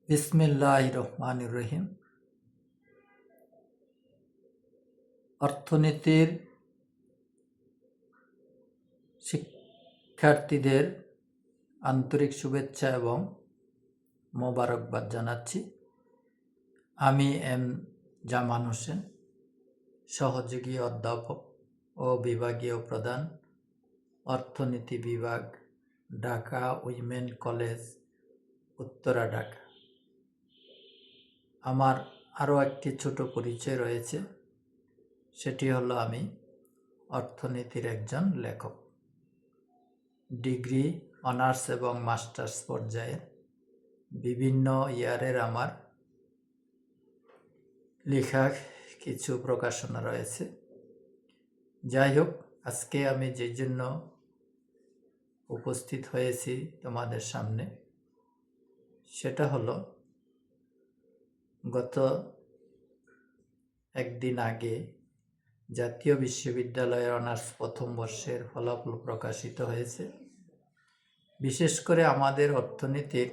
বিসমিল্লাহির রহমানির রহিম। অর্থনীতির শিক্ষার্থীদের আন্তরিক শুভেচ্ছা এবং মোবারকবাদ জানাচ্ছি। আমি এম জামান হোসেন, সহযোগী অধ্যাপক ও বিভাগীয় প্রধান, অর্থনীতি বিভাগ, ঢাকা উইমেন কলেজ, উত্তরা, ঢাকা। আমার আরও একটি ছোট পরিচয় রয়েছে, সেটি হলো আমি অর্থনীতির একজন লেখক। ডিগ্রি, অনার্স এবং মাস্টার্স পর্যায়ে বিভিন্ন ইয়ারের আমার লেখা কিছু প্রকাশনা রয়েছে। যাই হোক, আজকে আমি যে জন্য উপস্থিত হয়েছি তোমাদের সামনে, সেটা হলো গত একদিন আগে জাতীয় বিশ্ববিদ্যালয়ের অনার্স প্রথম বর্ষের ফলাফল প্রকাশিত হয়েছে। বিশেষ করে আমাদের অর্থনীতির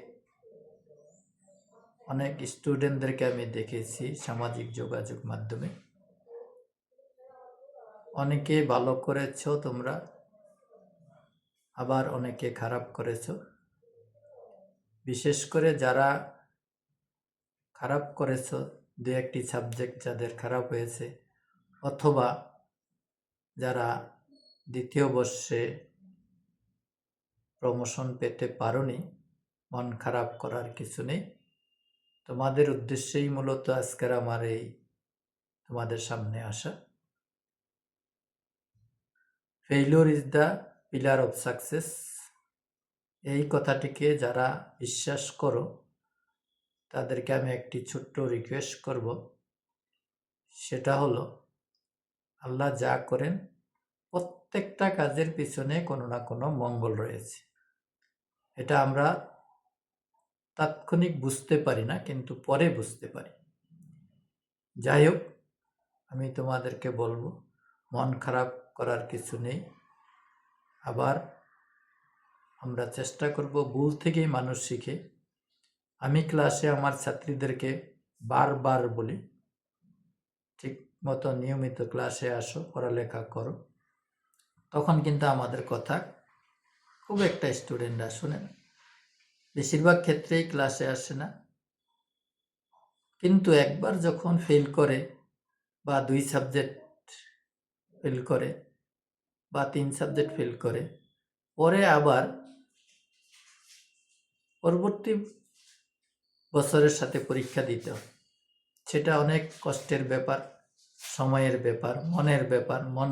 অনেক স্টুডেন্টদেরকে আমি দেখেছি সামাজিক যোগাযোগ মাধ্যমে। অনেকে ভালো করেছ তোমরা, আবার অনেকে খারাপ করেছ। বিশেষ করে যারা খারাপ করেছ, দু একটি সাবজেক্ট যাদের খারাপ হয়েছে, অথবা যারা দ্বিতীয় বর্ষে প্রমোশন পেতে পারোনি, মন খারাপ করার কিছু নেই। তোমাদের উদ্দেশ্যেই মূলত আজকের আমার এই তোমাদের সামনে আসা। Failure is the pillar of success, এই কথাটিকে যারা বিশ্বাস করো তাদেরকে আমি একটি ছোট্ট রিকোয়েস্ট করব। সেটা হলো, আল্লাহ যা করেন প্রত্যেকটা কাজের পিছনে কোনো না কোনো মঙ্গল রয়েছে। এটা আমরা তাৎক্ষণিক বুঝতে পারি না, কিন্তু পরে বুঝতে পারি। যাই হোক, আমি তোমাদেরকে বলবো, মন খারাপ করার কিছু নেই। আবার আমরা চেষ্টা করব, ভুল থেকেই মানুষ শিখে। আমি ক্লাসে আমার ছাত্রীদেরকে বারবার বলি, ঠিক মতো নিয়মিত ক্লাসে আসো, পড়ালেখা করো। তখন কিন্তু আমাদের কথা খুব একটা স্টুডেন্টরা শোনে না, বেশিরভাগ ক্ষেত্রেই ক্লাসে আসে না। কিন্তু একবার যখন ফেল করে, বা 2 সাবজেক্ট ফেল করে, বা 3 সাবজেক্ট ফেল করে, পরে আবার পরবর্তী বছরের সাথে পরীক্ষা দিতে হয়। সেটা অনেক কষ্টের ব্যাপার, সময়ের ব্যাপার, মনের ব্যাপার। মন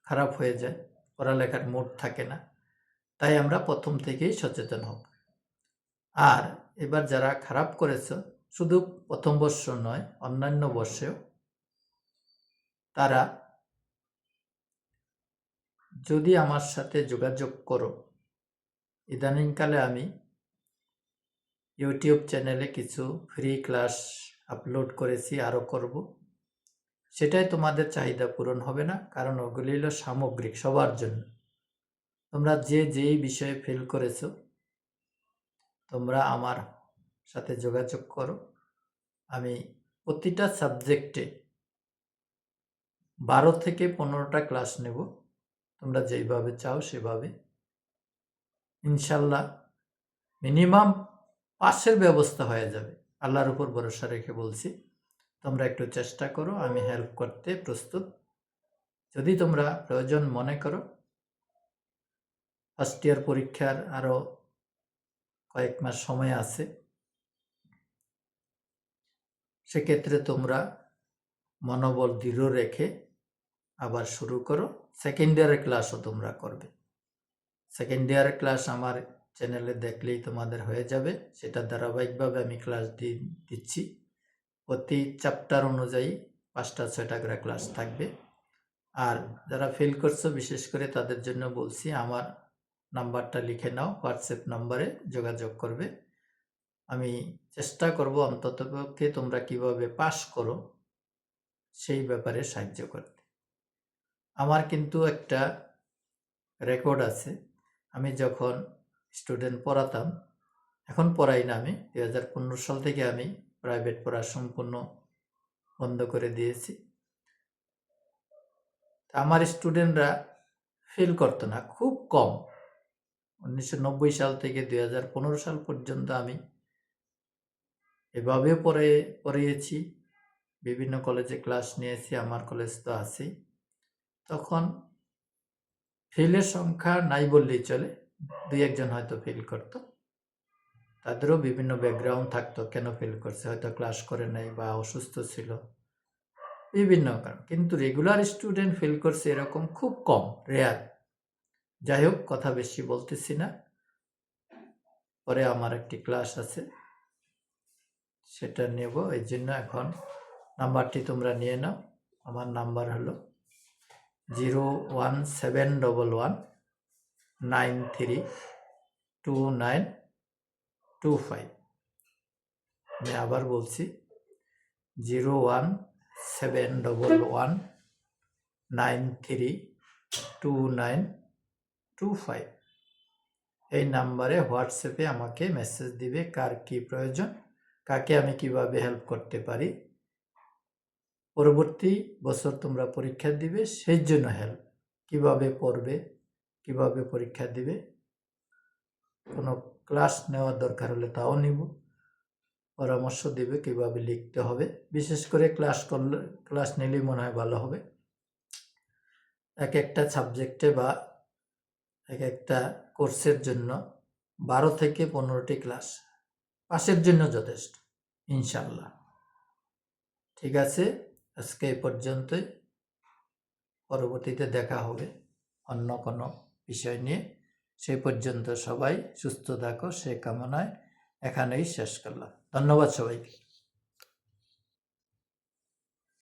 খারাপ হয়ে যায়, পড়ালেখার মুড থাকে না। তাই আমরা প্রথম থেকেই সচেতন হব। আর এবার যারা খারাপ করেছ, শুধু প্রথম বর্ষ নয়, অন্যান্য বর্ষেও, তারা যদি আমার সাথে যোগাযোগ করো, ইদানিংকালে আমি ইউটিউব চ্যানেলে কিছু ফ্রি ক্লাস আপলোড করেছি, আরও করব। সেটাই তোমাদের চাহিদা পূরণ হবে না, কারণ ওগুলি হলো সামগ্রিক, সবার জন্য। তোমরা যে যেই বিষয়ে ফেল করেছো, তোমরা আমার সাথে যোগাযোগ করো। আমি প্রতিটা সাবজেক্টে 12 থেকে 15টা ক্লাস নেব। তোমরা যেইভাবে চাও সেভাবে। ইনশাল্লাহ মিনিমাম পাসের ব্যবস্থা হয়ে যাবে, আল্লাহর উপর ভরসা রেখে বলছি। তোমরা একটু চেষ্টা করো, আমি হেল্প করতে প্রস্তুত। যদি তোমরা প্রয়োজন মনে করো, ফার্স্ট ইয়ার পরীক্ষার আরও কয়েক মাস সময় আছে, সেক্ষেত্রে তোমরা মনোবল দৃঢ় রেখে আবার শুরু করো। সেকেন্ড ইয়ারের ক্লাসও তোমরা করবে। সেকেন্ড ইয়ারের ক্লাস আমার চ্যানেলে দেখলেই তোমাদের হয়ে যাবে। সেটা ধারাবাহিকভাবে আমি ক্লাস দিচ্ছি। প্রতি চ্যাপ্টার অনুযায়ী 5টা 6টা করে ক্লাস থাকবে। আর যারা ফেল করছো, বিশেষ করে তাদের জন্য বলছি, আমার নাম্বারটা লিখে নাও, হোয়াটসঅ্যাপ নাম্বারে যোগাযোগ করবে। আমি চেষ্টা করব অন্ততপক্ষে তোমরা কিভাবে পাস করো সেই ব্যাপারে সাহায্য করতে। আমার কিন্তু একটা রেকর্ড আছে। আমি যখন স্টুডেন্ট পড়াতাম, এখন পড়াই না আমি। 2015 সাল থেকে আমি প্রাইভেট পড়া সম্পূর্ণ বন্ধ করে দিয়েছি। আমার স্টুডেন্টরা ফেল করতো না, খুব কম। 1990 সাল থেকে 2015 সাল পর্যন্ত আমি এভাবে পড়িয়েছি, বিভিন্ন কলেজে ক্লাস নিয়েছি, আমার কলেজ তো আছেই। তখন ফেলের সংখ্যা নাই বললেই চলে, 2-1 জন হয়তো ফেল করতো। তাদেরও বিভিন্ন ব্যাকগ্রাউন্ড থাকতো, কেন ফেল করছে, হয়তো ক্লাস করে নাই বা অসুস্থ ছিল, বিভিন্ন কারণ। কিন্তু রেগুলার স্টুডেন্ট ফেল করছে এরকম খুব কম, রেয়ার। যাই হোক, কথা বেশি বলতেছি না। পরে আমার একটি ক্লাস আছে, সেটা নেব, এই জন্য এখন নাম্বারটি তোমরা নিয়ে নাও। আমার নাম্বার হলো 01711932925। আমি আবার বলছি 01711932925। এই নাম্বারে হোয়াটসঅ্যাপে আমাকে মেসেজ দিবে কার কি প্রয়োজন, কাকে আমি কিভাবে হেল্প করতে পারি। পরবর্তী বছর তোমরা পরীক্ষা দিবে, সেই জন্য হেল্প, কিভাবে পড়বে, কিভাবে পরীক্ষা দিবে, কোনো ক্লাস নেওয়ার দরকার হলে তাও নিব, পরামর্শ দিবে কিভাবে লিখতে হবে। বিশেষ করে ক্লাস নিলেই মনে হয় ভালো হবে। এক একটা সাবজেক্টে বা এক একটা কোর্সের জন্য 12 থেকে 15টি ক্লাস পাসের জন্য যথেষ্ট, ইনশাল্লাহ। ঠিক আছে, আজকে এই পর্যন্তই। পরবর্তীতে দেখা হবে অন্য কোনো বিষয় নিয়ে। সেই পর্যন্ত সবাই সুস্থ থাকো, সে কামনায় এখানেই শেষ করলাম। ধন্যবাদ সবাইকে।